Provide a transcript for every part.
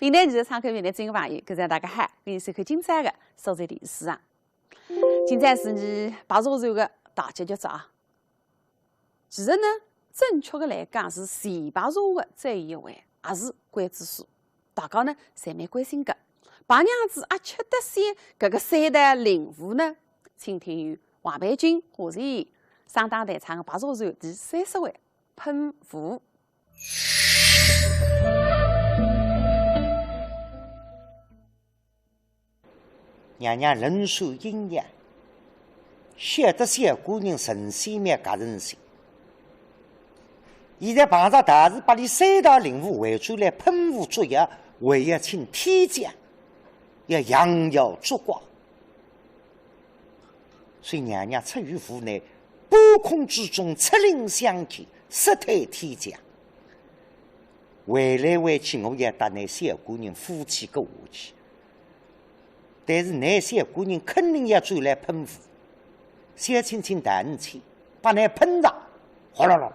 电台前的窗口面的听众朋友，各位大家好，欢迎收看今朝的所在电视啊。今朝是你80岁的大节日啊。其实呢，正确的来讲是前80的最后一位，也是关子数。大家呢，侪蛮关心的。白娘子阿吃得些搿个三代灵符呢？请听由黄培军、何善言上当台唱的80岁第30位喷符。娘娘人数阴阳，晓得小姑娘神仙面夹人心。现在碰着大事，把你三道灵符围出来喷雾作业，还要请天将，要扬耀烛光。所以娘娘出于府内，半空之中出灵相见，杀退天将。回来回去，我也答那小姑娘夫妻个话去。但是那小姑娘肯定要转来喷符，小青青大人去把那喷上，哗啦啦啦，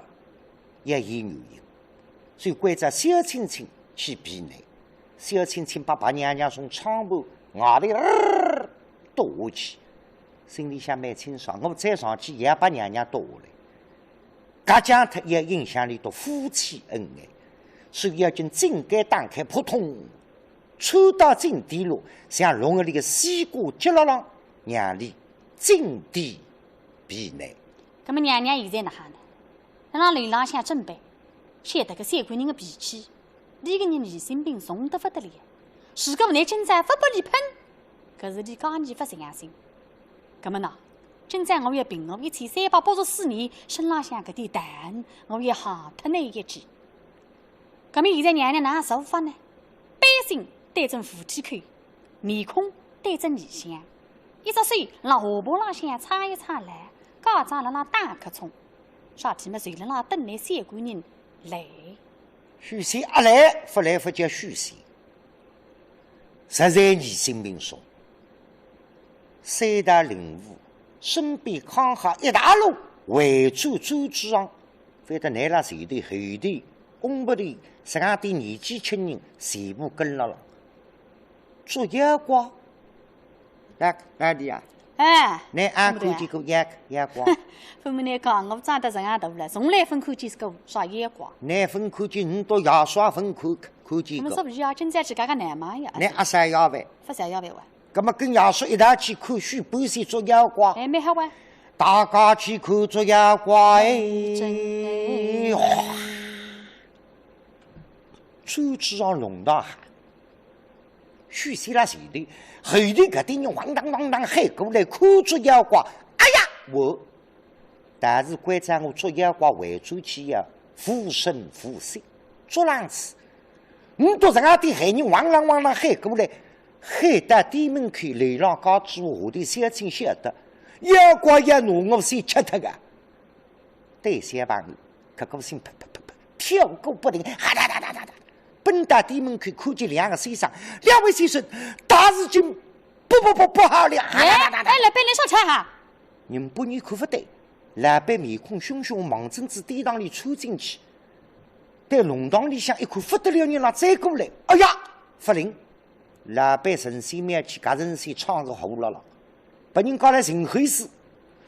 一言原因。所以关着小青青去避难，小青青把白娘娘从窗户外头倒下去，心里想蛮清爽，我再上去也把娘娘倒下来。搿讲他也影响里头夫妻恩爱，所以要将井盖打开，扑通。穿到井底路，像笼子里的西瓜接了浪，让你井底避难。那么娘娘现在哪哈呢？让林朗向准备，晓得个三姑娘的脾气，你个人疑心病重得不得了。如果你今朝不把你喷，可是你讲你不相信。那么呢，今朝我要凭我一千384年身浪向搿点大恩，我要喊脱你一记。那么现在娘娘哪做法呢？背心对准扶梯口，面孔对准里向，一只手让下巴浪向擦一擦来，高张了那大壳葱，啥体么随了那等来三姑娘来。许仙阿来，不来不叫许仙，实在疑心病重。三大灵符身边扛下一大路，围住周之上，反正来了前头后头，翁不头十二点年纪轻人全部跟了了。做阳光，哪里啊？哎，你俺看见过阳光？父母来讲，我长得这样大了，从来分看见是个啥阳光。你分看见你到牙刷分看见过。我们说不是啊，今朝去干个难嘛呀？你阿三要饭？不想要饭哇？那么跟牙刷一道去看许半山做阳光。哎，蛮好哇。大家去看做阳光哎！哗，周之上弄到海。许仙拉前头，后头搿点人咣当咣当喊过来，看着阳光，哎呀，我！但是关键我捉阳光围住去呀，俯身俯身，捉浪子。你到这样的害人汪啷汪啷喊过来，喊到店门口，流浪高知我的小青晓得，阳光一拿我先吃脱个。对小朋友，搿个心啪啪啪啪跳个不停，哈哒哒哒哒哒。奔到店门口，看见两个先生，两位先生，大事情不好了！哎，老板，你说吃哈？你们不你看不对，老板面孔凶凶，忙正子殿堂里穿进去，在龙堂里向一看，不得了，人了再过来，哎呀，不灵！老板神仙面去，搿人先唱个胡了了，把人搞来寻回事，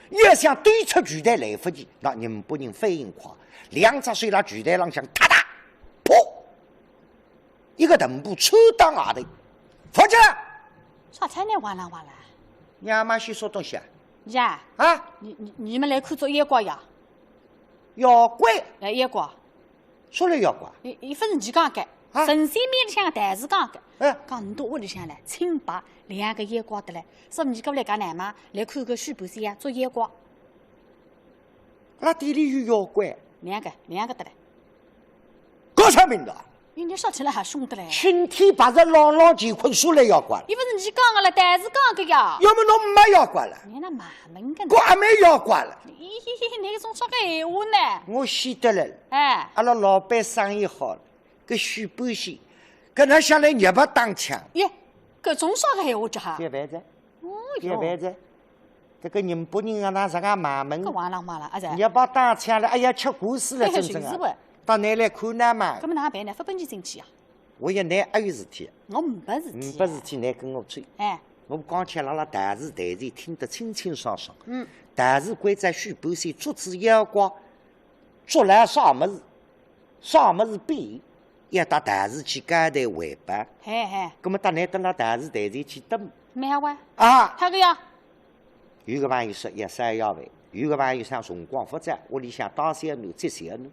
要想对出拳台来不及，那你们不人反应快，两只手拉拳台浪向，哒哒，噗！一个臀部抽到外头，放起来！啥菜呢？完了！娘妈先说东西啊！呀啊！你们来看做妖怪呀？妖怪？来妖怪？说了妖怪？伊不是你讲的，神仙面里向的台是讲的。讲你到屋里向来，清白两个妖怪的来，说你过来讲奶妈来看个许半仙呀，做妖怪。那店里有妖怪？两个的来。搞啥名堂？你说起来还凶的嘞！青天白日朗乾坤，说来妖怪了。伊不是你讲的了，但是讲的呀。要么侬没妖怪了。你那马门个。我还没妖怪了。你总说个闲话呢？我晓得了。哎，阿拉老板生意好了，搿许半仙，搿能想来热巴打枪。耶，搿总说个闲话着哈。别办着，别办着。这个人不人让他上个马门。搿完了，阿仔。热巴打枪了，哎呀，吃果水了，真正啊。到哪来看呢嘛？搿么哪办呢？不本钱进去啊？我要拿还有事体，我没事体。没事体，拿跟我追。哎，我刚才拉台词台前听得清清爽爽。嗯，台词关在许半岁，竹子阳光，竹来啥么子？啥么子变？要到台词去讲台汇报。嘿嘿，葛么到那到那台词台前去等没好哇？啊！他个呀？有个朋友说要3要饭，有个朋友想辰光复杂，屋里向打小奴接小奴。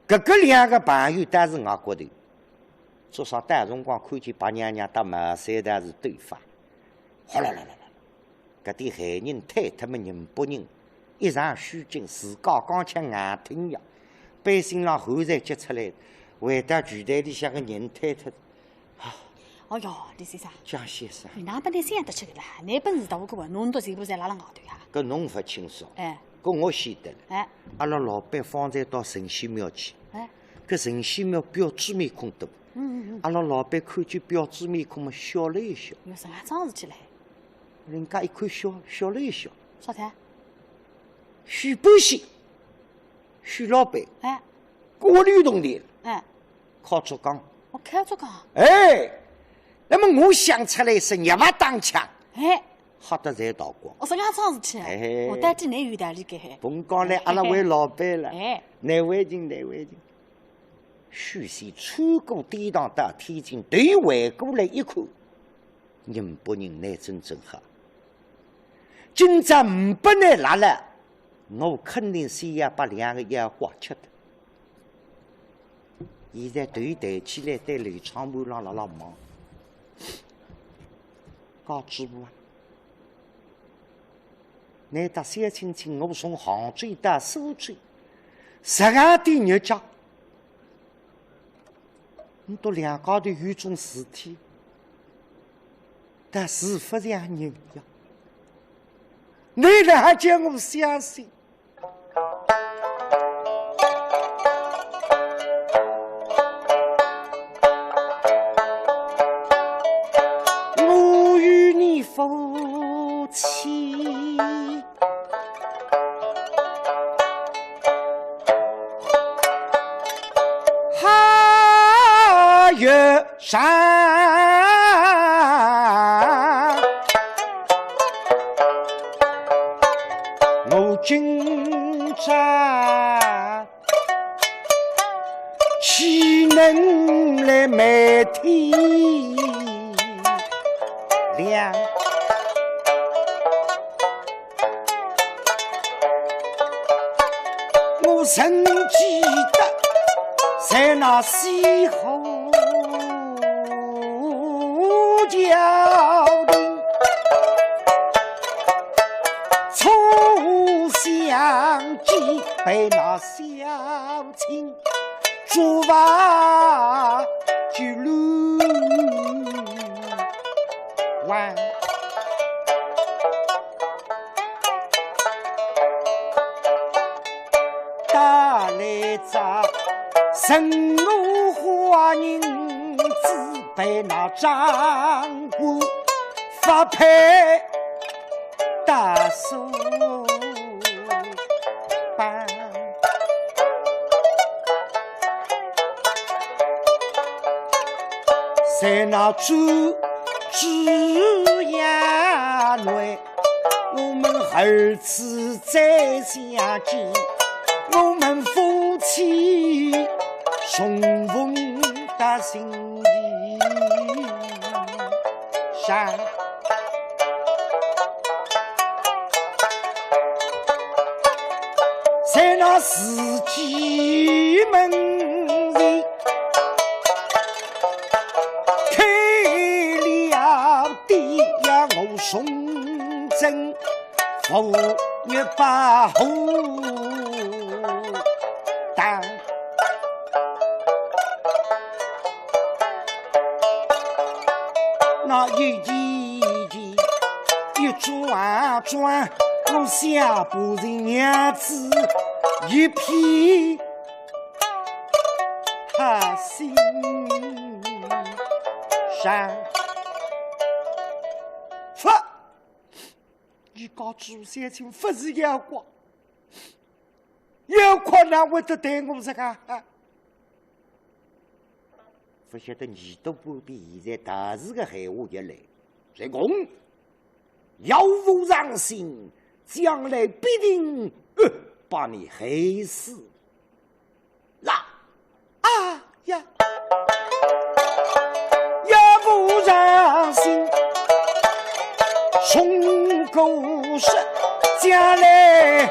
搿个2个朋友但是我觉头，至少单辰光看见白娘娘搭马三台是对方，哗啦啦啦啦，搿点害人推脱么人不人，一场虚惊，自家刚吃硬听药，百姓浪后才接出来，回到剧台里向个人推脱。哦哟，李先生，江先生，你哪把你想得去个啦？你本事大我个话，侬都全部侪拉辣外头呀？搿侬勿清爽，哎搿我晓得了。哎阿拉老板方才到神仙庙去，哎，搿神仙庙标志面孔多。阿拉老板看见标志面孔嘛，笑了一笑。有什么桩事体嘞？人家一看笑了一笑。啥事？许半仙，许老板，哎我吕洞的，哎，靠竹杠。我开着讲，哎，那么我想出来一声，一马当枪，哎，吓得侪逃光。我什么桩事体？哎我带进内有代理给嘿。甭讲来，阿拉位老板了。哎，难为情，难为情。许仙穿过殿堂到天津，头回过来一看，人不人，乃真真好。今朝500年来了，我肯定先要把2个烟花吃的。现在头抬起来，对刘昌满浪辣忙，搞主部啊！难得小青青，我从杭州到苏州，12点日脚，你到两高头有种事体，但是不像人样，你哪叫我相信？我与你夫妻哈月山，我今朝岂能来每天亮？我曾记得在那西湖桥顶，初相见被那小青竹娃就路弯。打来早，神武花人只被那张官发配大苏班。在那朱衙内，我们儿子再相见，我们夫妻重逢的心意上。在那四季门里开了地呀，我送真佛月把后当。那一季一转转，我下步人娘子一片他心上。你搞主先生不是阳光，有可能会得对我这个不晓得你都不比现在大事的闲话一来，谁讲要无上心，将来必定把你害死。啦啊呀，要不上心，son狗屎，将来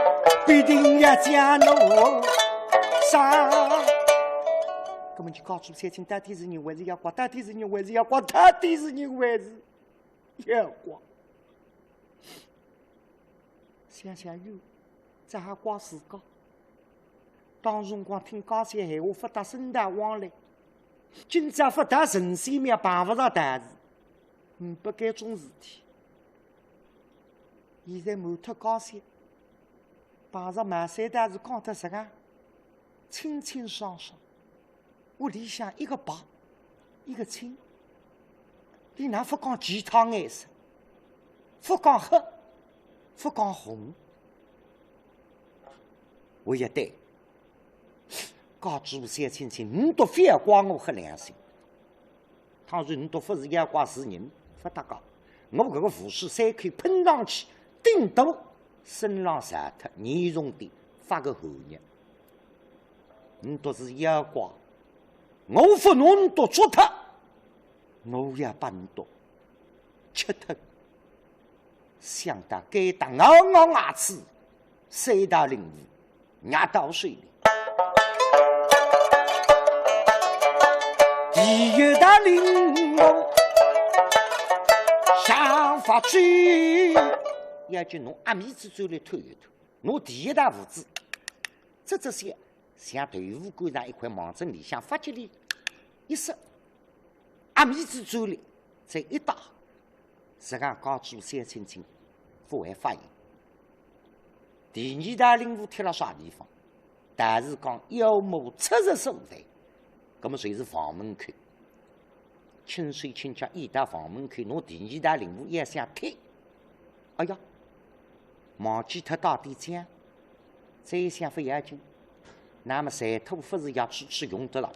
必定要将侬杀。那么你告诉三亲，到底是人还是妖怪？到底是人还是妖怪？到底是人还是妖怪？想想有，这还怪自家。当辰光听高些闲话，不达身大往来，今朝不达神仙面，办不着大事，不该种事体。现在满脱高些，碰着满山大事，讲得这个清清爽爽。屋里向一个白，一个青，你哪不讲其他颜色？不讲黑，不讲红。我一对，告知三亲亲，你都非要怪我黑良心。倘若你都不是妖怪是人，不搭讲，我这个护士3口喷上去，顶多身浪杀脱，严重的发个后日。你都是妖怪。我不侬都捉他，我也把你都吃他。想到该打咬咬牙齿，3大领悟压到水里。第1大领悟想法去，要叫侬阿面子走来推一推。侬第1大胡子，这些。像豆腐干上一块芒针里向发起里一塞，阿面子走来再一打，实际告诉三亲亲不会发言。第2大领悟贴了啥地方？但是讲妖魔70所在，那么谁是房门口？清水清家一大房门口，侬第2大领悟也想贴，哎呀，忘记他到底讲，再想不要紧。那么财土不是要去用得了？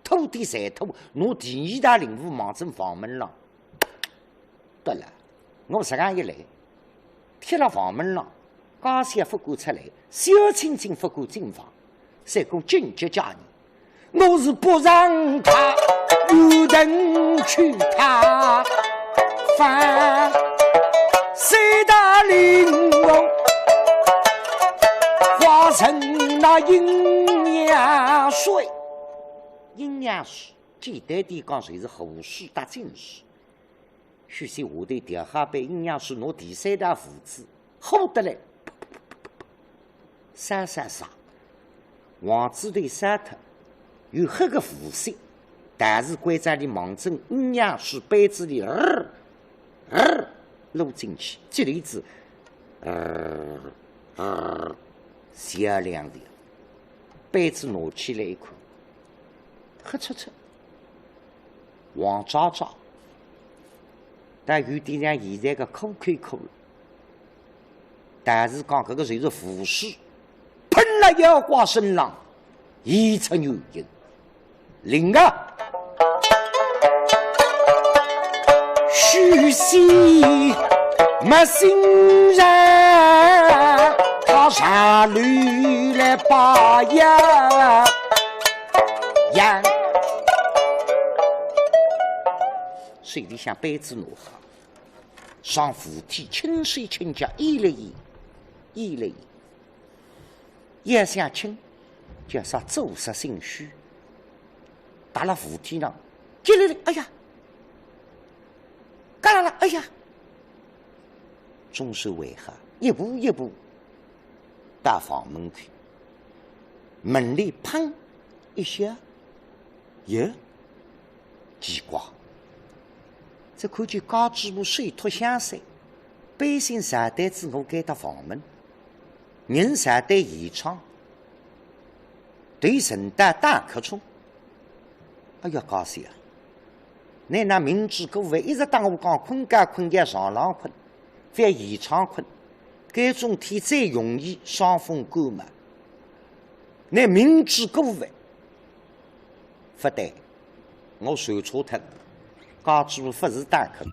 土地财土，侬第2大领悟望正房门上，得了，我实际一来，贴了房门上，高些不敢出来，小青青不敢进房，再过紧急家人，我是不让他有人去他翻3大领悟，化成那阴阳水。阴阳水简单点讲，就是湖水搭金水。许是下头调下杯阴阳水，拿第3大胡子喝得来，杀，王子头杀脱，有黑个符色，但是关在里望正阴阳水杯子里漏进去，这里子响亮的，杯子拿起来一看，黑漆漆，黄渣渣，但有点像现在的可口可乐。但是讲这个就是腐蚀，喷了妖怪身上，一出原因。另外，虚心没心人，他上驴来把呀。水里向杯子拿好，上扶梯清水清脚依了依，也想清，叫啥做实心虚，打了扶梯上，进来了，哎呀，干了了，哎呀，终是为何一步一步到房门口，门里砰一下，耶，奇怪。这看见高几步水托香山，背心茶袋子我盖到房门，人茶袋移窗，对陈大大客冲。哎呀，高兴啊！你那明知故问，一直当我讲困觉困觉上浪困，非移窗困，这种天最容易伤风感冒。你明知故问，不对。我算错脱了，家主不是打客，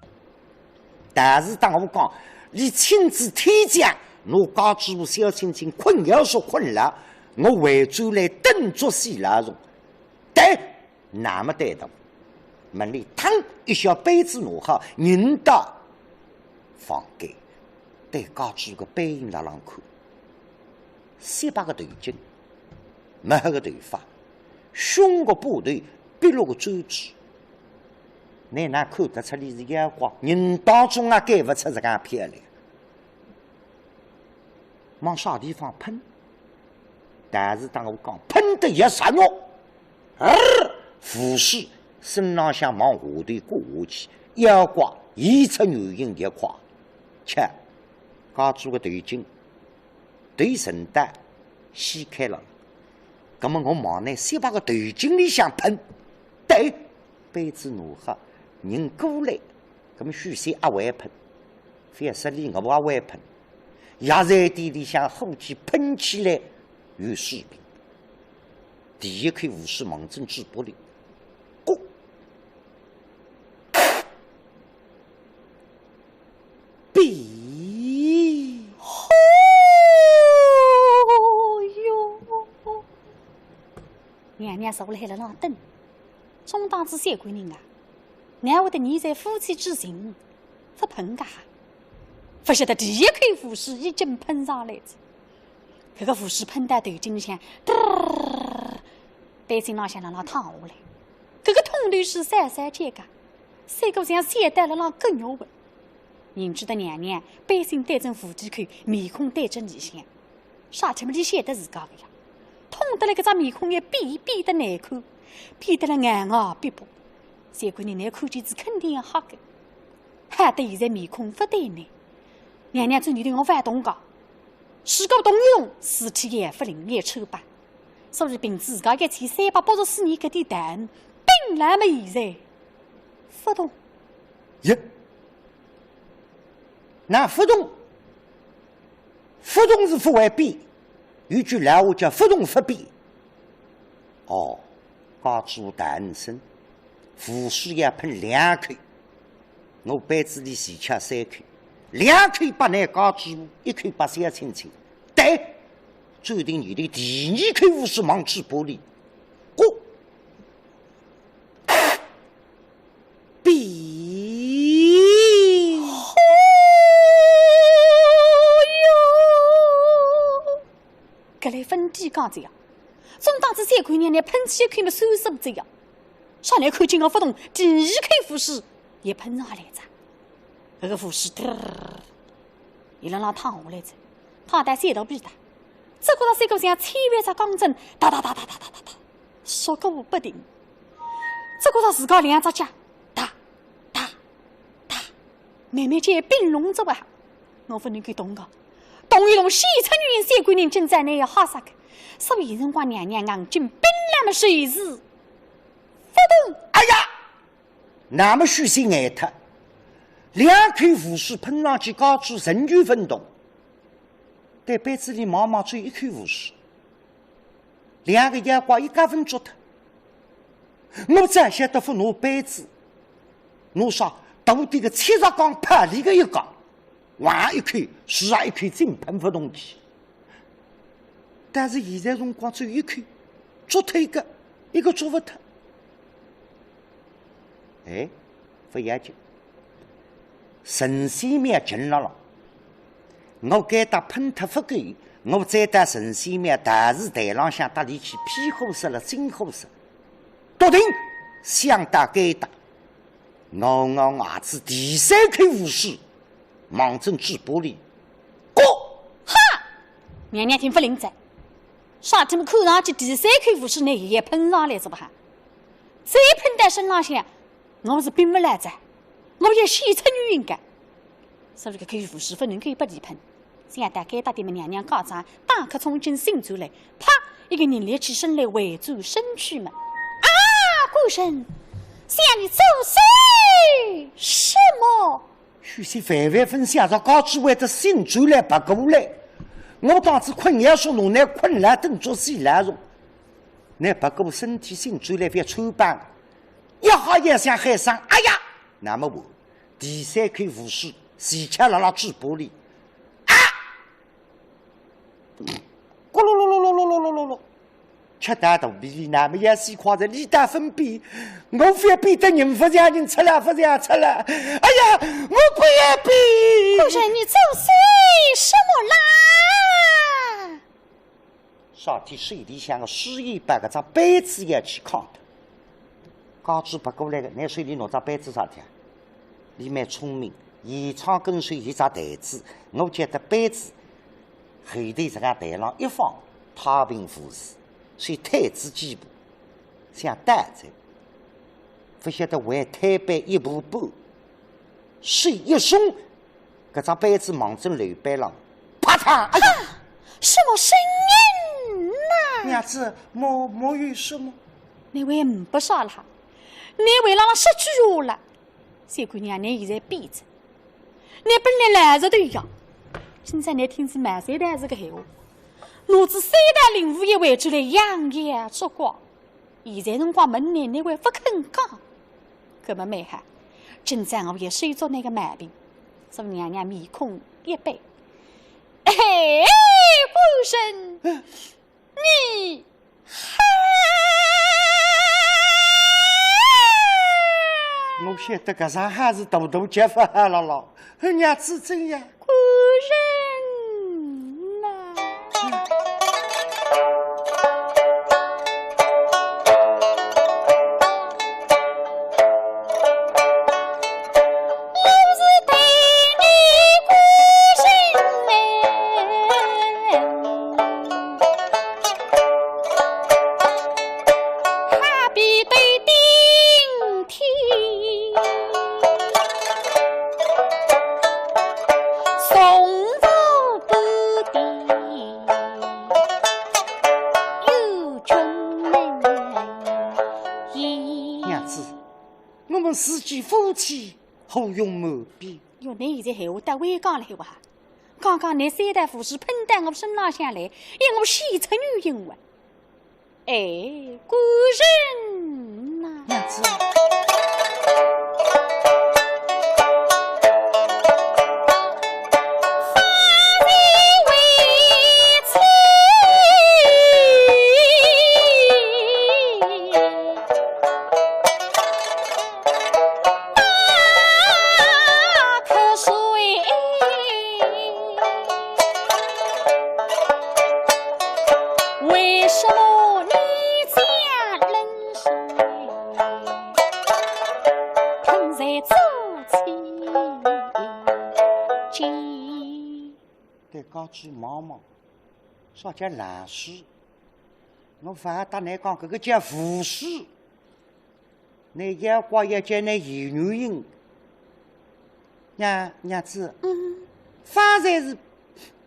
但是当我讲你亲自天降，我家主小亲亲困要说困了，我为主来等着洗那种，对，那么对的。门里腾一小杯子拿好，人到房间，对家主个背影那浪看，7、8个头巾，没个头发，胸个部队别落个周指，你哪看得出你是阳光？人当中啊，改不出这个漂亮。往啥地方喷？但是当我讲喷得一刹那，护士身浪向往下头过下去，腰挂一出原因一块，切，家主个头巾对绳带掀开了。那么我忙呢，先把个头巾里向喷，对，杯子拿好，人过来，那么许先阿会喷，非实力我不阿会喷，压在地里向火气喷起来，有水平。第一口护士猛针治玻璃。比，哦哟！娘娘坐来了那等，中当子三个人啊，难会得你在夫妻之情，不喷噶？不晓得第一口护士已经喷上来了，这个护士喷到头颈上，背心浪向让他躺下来，这个痛头是闪闪间噶，三个像现带了那更牛的。认知的娘娘背心对正腹肌口，面孔对着里向，啥他们里显得自家的呀？痛得了个张面孔也闭得难看，闭得了眼啊闭不。三个人来看见是肯定要吓的，吓得现在面孔不对呢。娘娘这里头我反动讲，如果动用尸体也不灵也丑吧，所以凭自家一切384年搿点胆，并来么现在不动。耶。那不动是不会变，有句老话叫不动不变。哦，家主单身，护士也喷2口，我杯子里洗吃3口，2口把那家主，1口把小亲亲，对，注定你的第2口护士忙治玻璃，搿来分地讲这样，中当子3个人来喷起一口么30这样，上来看见我不动，第2口护士也喷上来着。搿个护士一让他躺下来着，躺在3道边的，这个3个像千万只钢针，哒，说个不停。这个自家2只脚，哒，慢慢间并拢着吧，我不能够动个。动一动，西城女人3个人正在那要哈啥个，所以辰光娘娘硬劲本来么随时不动。哎呀，那么虚心爱他，2口护士喷上去，家主神就分动，在杯子里忙忙追1口护士，2个眼光一家分捉他。我再晓得不拿杯子，拿啥大的个70缸拍里个一缸。哇一口，是啊一口真喷不动去。但是现在辰光只有1口，捉脱一个捉不脱。哎，不要紧，神仙面进了，我给他喷脱不够，我再打神仙面大是台浪向搭里去屁火色了金火色，笃定想打该打，我伢子第3口护士。忙针治玻璃，哈！娘娘听不灵在，啥他们看上去第3口护士那也喷上来是不哈？再喷在身浪向，我是并不来着，我也西城女人干，所以搿口护士不能够不离喷。现在该打的么娘娘告状，大可从进醒出来，啪！一个人立起身来围住身躯们，啊！顾生，向你作祟什么？许些反分享着高智慧的心转来不过来，我当时困也说侬那困来等着死来容，那不过身体心转来别抽办，一下也想喊声哎呀，那么我第三口胡须洗吃了嘴巴里，啊，咕噜噜噜噜噜噜噜噜噜，吃大肚皮里那么也是夸着李大分泌，我非逼得人不让人吃了，不让吃了，哎呀，我不要逼。夫人，你作祟什么啦？上天水里向个水一把个张杯子也去看的，刚子不过来个，拿水里拿张杯子上去，你蛮聪明，现场跟随一张台子，我觉得杯子后头这个台上一放，太平无事，所以太子几步想带着，不晓得为太白一步步，水一松，搿张杯子往正楼板上，啪嚓！哎呀，什么声音呐？娘子，莫有什么？你为不少了，你为了失去我了。三姑娘，你现在闭着，你本来懒着的样，现在你听见满三代这个闲话，我子三代领悟也为出来养眼烛光。现在辰光问你，你为不肯讲，搿么没哈？今朝我也睡着那个毛病，说娘娘面孔一白。哎，夫人，你还我晓得搿上还是大结法了咯，娘子真呀，夫人呐。自己夫妻好用毛边。哟，你现在闲话得会讲了闲话哈？刚刚你三代夫妻喷到我身浪向来，因我喜出女人哇！哎，古人呐，娘子。句毛毛，啥叫烂事？我反而打你讲，这个叫胡事。你要光要叫你有原因，娘子，方才是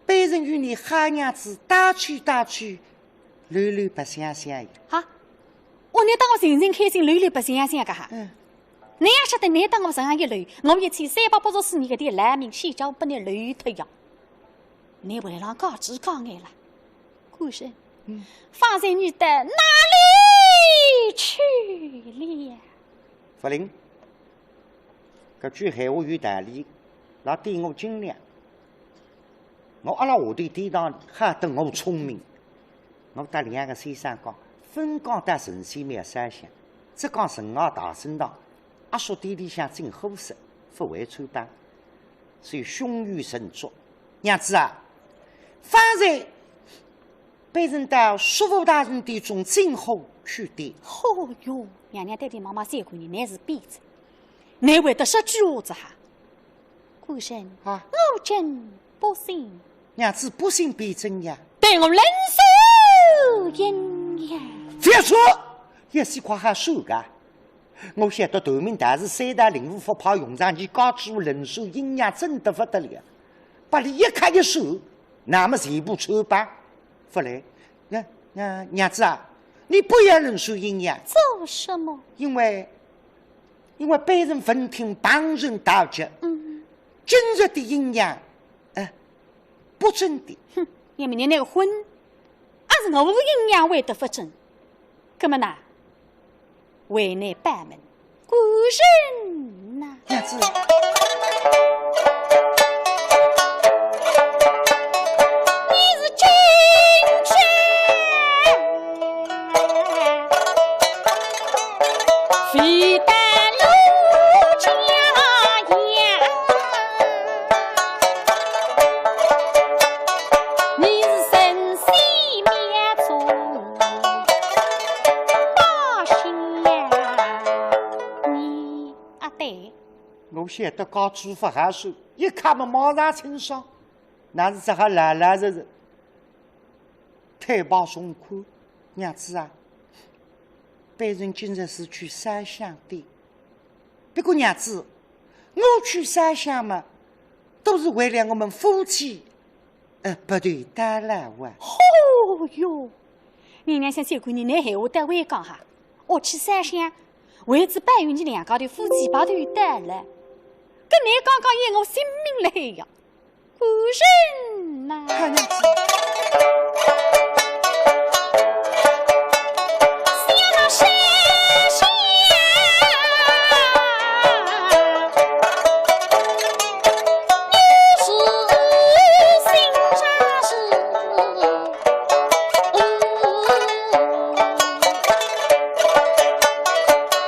被人与你哈娘子打趣，屡屡不相信。哈，我你当我人人开心，屡屡不相信个哈？你也晓得，你当我这样一累，我一天384年个的烂命西叫把你累脱呀！你为了告知讲眼了，顾生，方才你到哪里去了？福林，搿句闲话有道理，那对我尽量。我阿拉下头殿堂哈得我聪明，我搭两个先生讲，分讲搭陈先没有三项，只讲陈敖大升堂，阿叔殿里向真货色，不会穿帮，所以胸有成竹。娘子啊！方才被人到叔父大人殿中真好去的。哦哟，娘娘爹爹妈妈三姑娘，你是逼着，你会得说句话子哈？顾生啊，我真不信。娘子不信必真呀，对我冷手阴阳。别说，也是夸下手噶。我晓得头名大是三大领悟佛炮用上去，高举人手阴阳真得不得了，把你一卡一手。那么全部丑八，不来，娘子啊，你不要忍受阴阳。做什么？因为被人闻听，旁人大吉。今日的阴阳，不准的。哼，因为你那个婚，还是我无阴阳会得不准。那么呢，为你办门，人呐！娘子，你是君臣，非但陆家养，你是神仙灭族大仙呀！你啊对。我晓得搞主法下手，一看么马上清爽，那是只好老老实实退保送款。娘子啊，本人今日是去三乡的，不过娘子，我去三乡嘛，都是为了我们夫妻，不对带来玩。哦哟，娘娘想小姑娘拿闲话单位讲哈，我去三乡，为只拜与你两家的夫妻把头带来。跟你刚刚演我性命来呀，夫人呐！娘子，想那山下，你是心上事，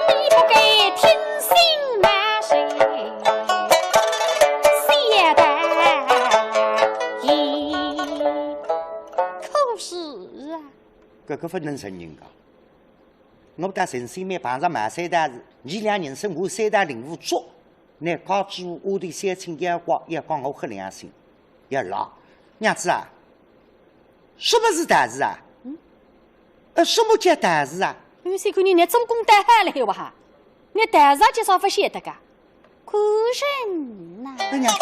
你不该听信那谁。这个不能承认的。我到陈水面碰上马三大时，你两人生我三大领悟捉，那告知我的三亲眼光，也讲我黑良心，要老娘子啊，什么是大事啊？什么叫大事啊？有些姑娘你做工带汉了哇哈，你大事介绍不晓得个，苦人呐！娘子。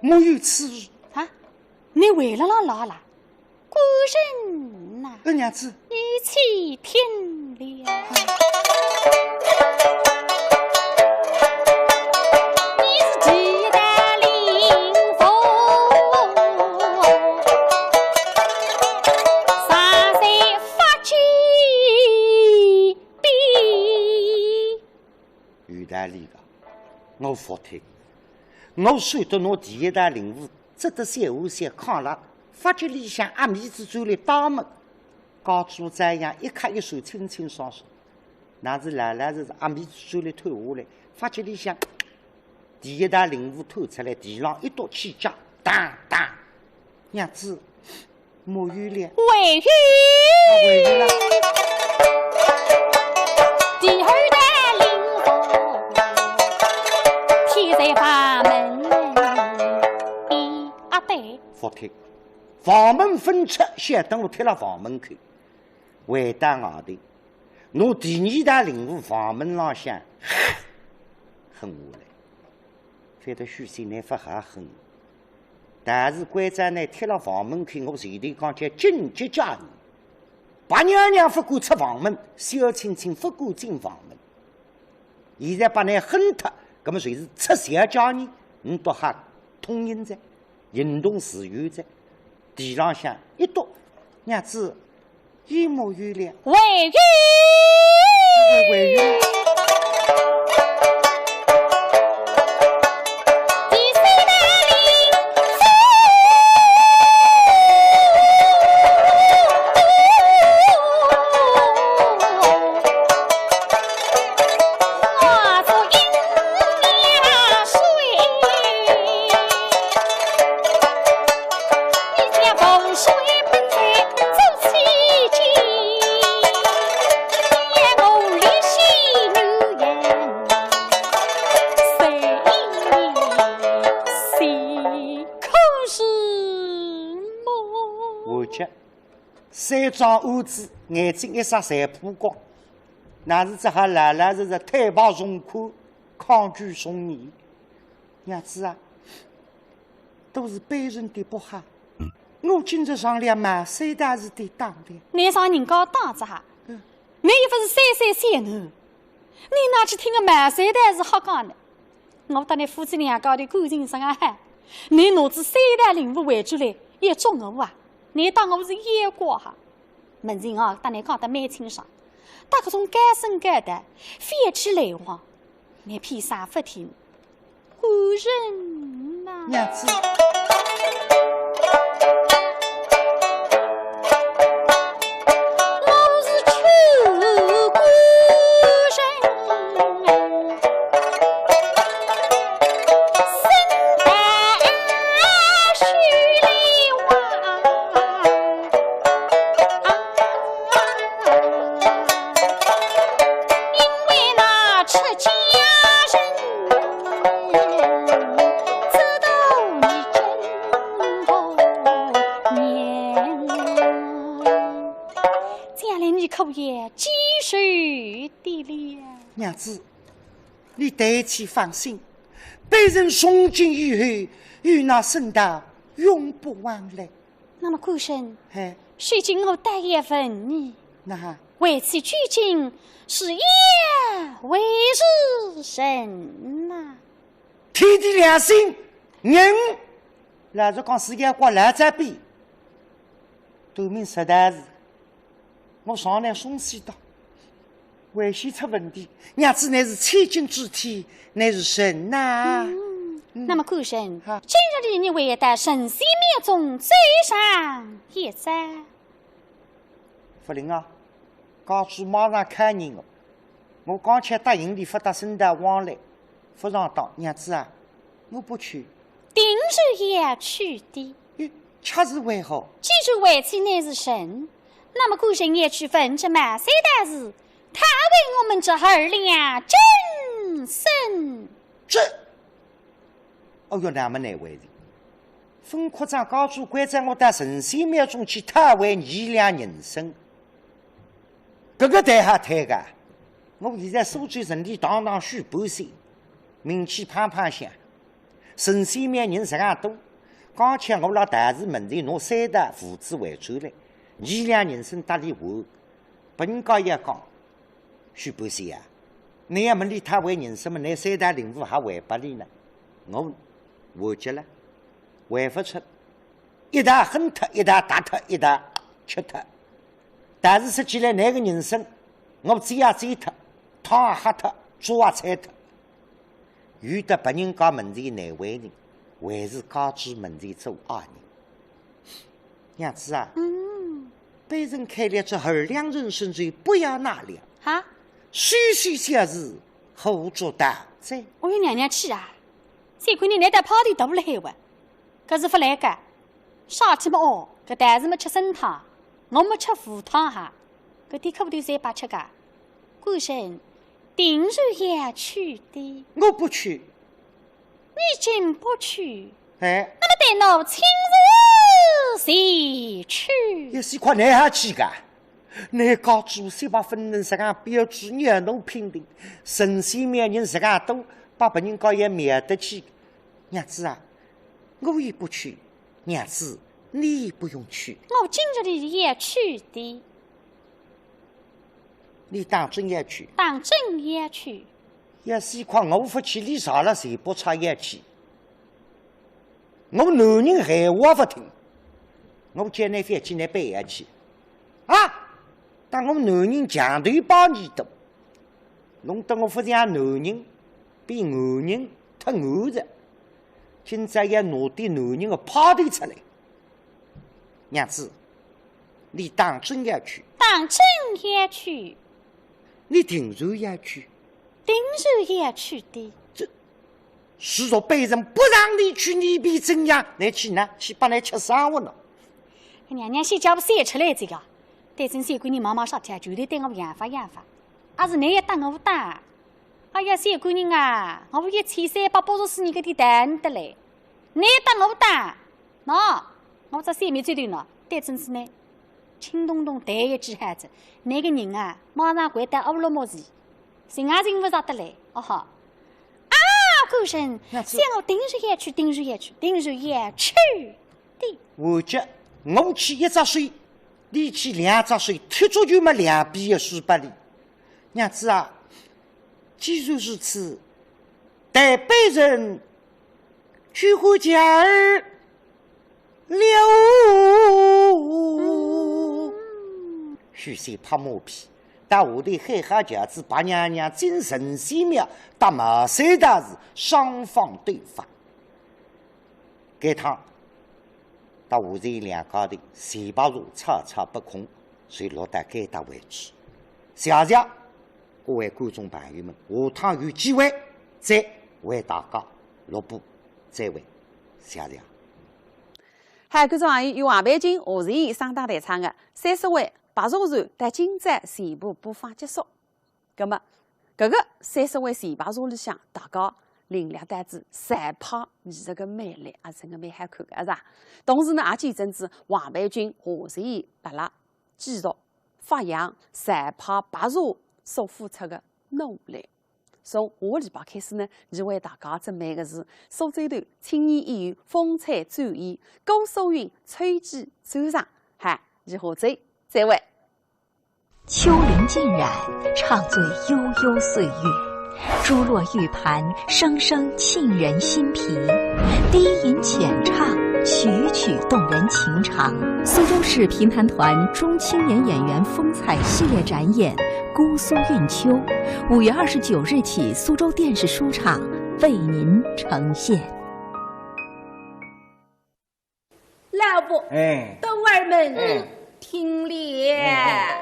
莫有此意啊！你为了老啦，孤人呐！娘子，一起天亮。你是几大灵佛，啥在发起笔？有道理的，我服帖。我算得侬第一大领悟，值得三下三抗了。发觉里向阿面子转来当门，高主这样一卡一手清清爽爽，那是老老实实阿面子转来偷下来。发觉里向第一大领悟偷出来，地上一刀起家，当当，娘子莫原谅，委屈，委屈了。第二大领悟，天在法门。服帖，房门分出，先等我贴了房门口。回到外头，我第二大领悟房门浪向恨下来，反倒许仙难发还恨。但是关在呢贴了房门口，我前头讲叫紧急家人，白娘娘不敢出房门，小青青不敢进房门。现在把你恨脱，那么谁是出小家人？你多哈通人在。行动自由在地浪向一跺，娘子一莫原谅，委屈，委屈。三张屋子，眼睛一眨，全曝光，那是只好老老实实退保存款，抗拒送你。娘子啊，都是别人的不好。我今朝上了嘛，谁大是的当的？你上人家当子哈，你又不是三奴，你哪去听个满三代是好讲的？我当你夫妻两家的感情上啊哈，你拿着三代礼物回转来，也捉我啊！你当我是野瓜哈？门人啊，当你讲得蛮清爽，打搿种该生该的，废气来往，你披啥不听？古人呐，娘子。娘子，你对其放心，被人从今以后与那圣道永不往来。那么官神，哎，许今我但愿问你，那为此拘禁是夜为是神呐？天地良心，人老实讲，世界国来这边，都明实在是，我上来送西道。危险出问题，娘子乃是千金之体，乃是神呐。那么官神，好今日里你为得神仙面中最上一载。夫人啊，告诉马上看人哦。我刚才答应你不得圣道往来，夫人道娘子啊，我不去。定是也去的。恰是为好。记住为妻乃是神，那么官神也去分这满三大事。他为我们这儿俩真神，这，哦哟，那么难为的。分科长告诉关在我到神仙庙中去，他为你俩人生。这个谈哈谈个，我现在手举身体堂堂许半岁，名气胖胖响，神仙庙人实个多。刚才我老大事问题，拿三大父子回转来，你俩人生搭里话，本人讲也讲。许半岁呀，你也没理他为人什么，你三大领悟还还不理呢？我忘记了，还不出，一大恨他，一大打他，一大吃他。但是说起来，那个人生，我追也追他，烫也吓他，抓也踩他。遇得别人讲问题难为人，还是告知问题做恶人。娘子啊，被人开了这二两人生罪，不要纳粮。哈。虚虚小事，后做大罪。我有娘娘气啊！谁管你来得跑的都不来哇？可是不来个，上天么哦，搿但是没吃参汤，我没吃腐汤哈，搿点可不得再把吃个。官神，定然也去的。我不去。你竟不去？哎，那么待我亲自谁去？也是块难下去个。你告诉谁把分人自家标志让侬评定，神仙庙人自家多，把别人搞也灭得起。娘子啊，我也不去。娘子，你也不用去。我今日里也去的。你当真也去？当真也去。也是块我不去，你上了谁不差也去。我男人闲话不听，我叫你翻起你背下去啊！当我男人强头帮你的，弄得我不像男人，比男人太硬着。今朝要拿点男人的泡头出来，娘子，你当真要去？当真也去。你定然要去？定然也去的。这，是说别人不让你去，你必怎样？你去呢？去把你吃伤我呢？娘娘先叫我晒出来这个。对真三姑娘忙忙上天，就得对我养法养法。还是你也打我打？哎呀，三姑娘啊，我一1384年个的等得来，你打我打？喏，我这三面最对呢，对真是呢，轻咚咚弹一记汉子，那个人啊，马上回到乌鲁木齐，寻也寻不着得来。哦哈，狗神，想我定日也去，定日也去，定日也去的。我觉我去1只水，你去2只水，踢足球嘛2边的400里。娘子啊，既然如此，待辈人去回家儿了。许仙拍马屁，到下头海哈轿子，白娘娘精神细妙，打马三大字，双方对方。这趟到下头2高头，前排路吵吵不空，遂落得该搭回去。谢谢各位观众朋友们，下趟有机会再为大家录播，再会，谢谢。还有观众朋友有黄培军、何瑞怡双打台唱的30位白茶船在今朝全部播放结束。那么，这个30位前白茶里向，大家领略到子赛跑艺术的魅力，也真的蛮好看的，是吧？同时呢，也见证子黄培军、何瑞怡辣辣继续发扬赛跑白茶所付出的努力。从下个礼拜开始呢，就为大家准备的是苏州头青年演员风采展演，高素云吹击专场，嗨，以后再会。秋林尽染，唱醉悠悠岁月；珠落玉盘，声声沁人心脾。低吟浅唱，曲曲动人情长。苏州市评弹团中青年演员风采系列展演《姑苏韵秋》，5月29日起，苏州电视书场为您呈现。老婆，豆儿们，听咧。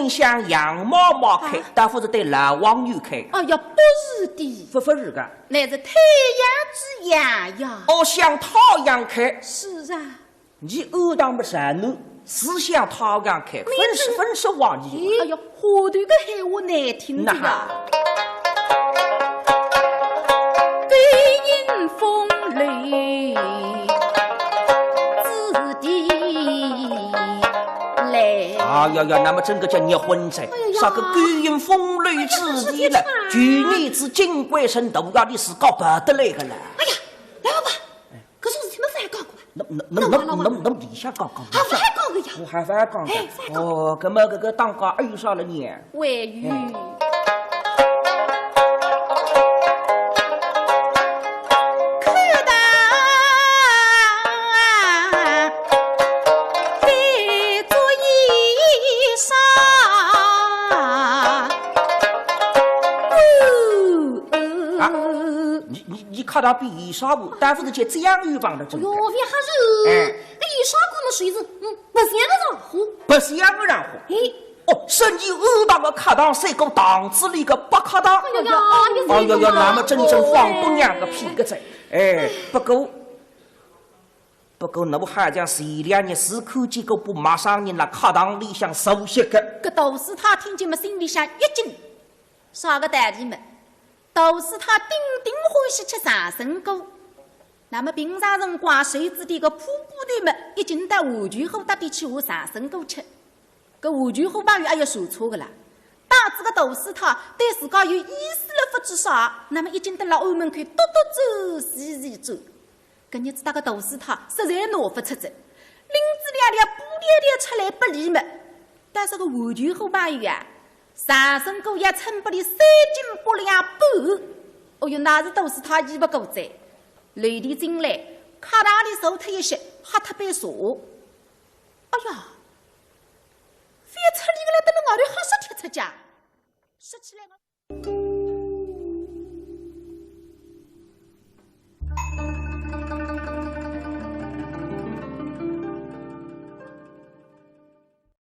向杨妈妈开，但不是对老王女开。哦呀，不是的，不是的，乃是太阳之阳呀。哦，向太阳开。是啊，你偶当不善怒，是向太阳开，分是忘记。哎呀，河头个闲话难听的呀。背阴风雷，子弟来。哎呀呀，那么整个叫结婚噻，啥个鬼阴风雷之地了？去年子金龟神都要你是搞不得来个了。哎呀，来吧，可是听没翻讲过。那底下讲讲。还翻讲个呀？我还翻讲个。哦，那么这个当家爱上了你。为玉。看到比衣裳布，但不是接江鱼帮的整个。哟，别哈热！那衣裳布的水是，不像个人活，不像个人活。哦，甚至偶当个客堂3个档次里个不客堂。哎呀，那么真正黄姑娘个屁个仔。不过，我还讲前2日是看见个不马上人那客堂里向熟悉个。个都是他听见么心里向一惊，啥个代理们？都是他顶欢喜吃上身锅，那么平常人挂水子的个瀑布的们，已经到完全后到底去下上身锅吃，个完全后把鱼还要说错个啦。大致个都是他对自家有意思了不知啥，那么已经到了澳门去多走西走，个日子大个都是他实在拿不出嘴，林子俩不咧出来不理么，但是个完全后把鱼啊。上身狗也称不了3斤8两半，哦哟，那是都是他一不够在。雷地进来，卡大的手推一些，哈特别傻。哎呀，非出力个来，等到外头哈啥贴出家，说起来个。